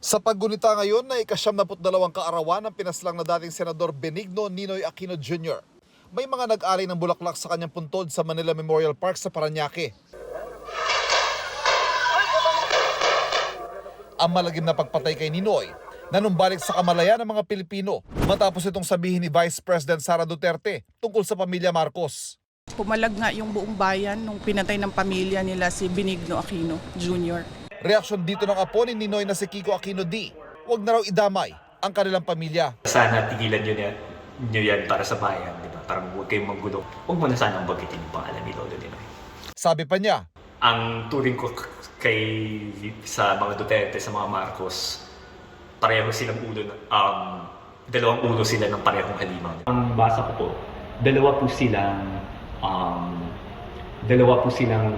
Sa paggunita ngayon na ika-72 kaarawan ng pinaslang na dating Senador Benigno Ninoy Aquino Jr. May mga nag-alay ng bulaklak sa kanyang puntod sa Manila Memorial Park sa Parañaque. Ang malagim na pagpatay kay Ninoy nanumbalik sa kamalayan ng mga Pilipino matapos itong sabihin ni Vice President Sara Duterte tungkol sa pamilya Marcos. Pumalag nga yung buong bayan nung pinatay ng pamilya nila si Benigno Aquino Jr. Reaksyon dito ng apo ni Ninoy na si Kiko Aquino D. Huwag na raw idamay ang kanilang pamilya. Sana tigilan nyo yan para sa bayan, di ba? Parang huwag kayong manggulo. Huwag mo na sanang bagitin yung pangalan ni Lolo Ninoy. Sabi pa niya, Ang turing ko sa mga Duterte, sa mga Marcos, pareho silang ulo, dalawang ulo sila ng parehong halimaw. Ang basa ko po, dalawa po silang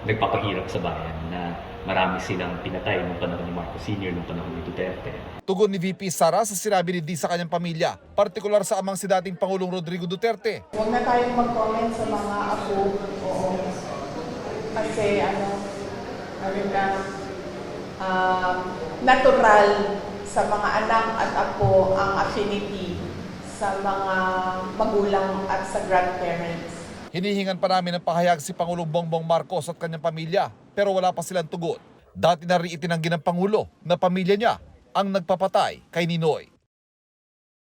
nagpapahirap sa bayan na marami silang pinatay nung panahon ni Marcos Sr., nung panahon ni Duterte. tugon ni VP Sara sa sinabi ni D sa kanyang pamilya, partikular sa amang si dating Pangulong Rodrigo Duterte. Huwag na tayong mag-comment sa mga apo. Oo. Kasi natural sa mga anak at apo ang affinity sa mga magulang at sa grandparents. Hinihingan pa namin ng pahayag si Pangulong Bongbong Marcos at kanyang pamilya pero wala pa silang tugon. Dati na rin itinanggi ng Pangulo na pamilya niya ang nagpapatay kay Ninoy.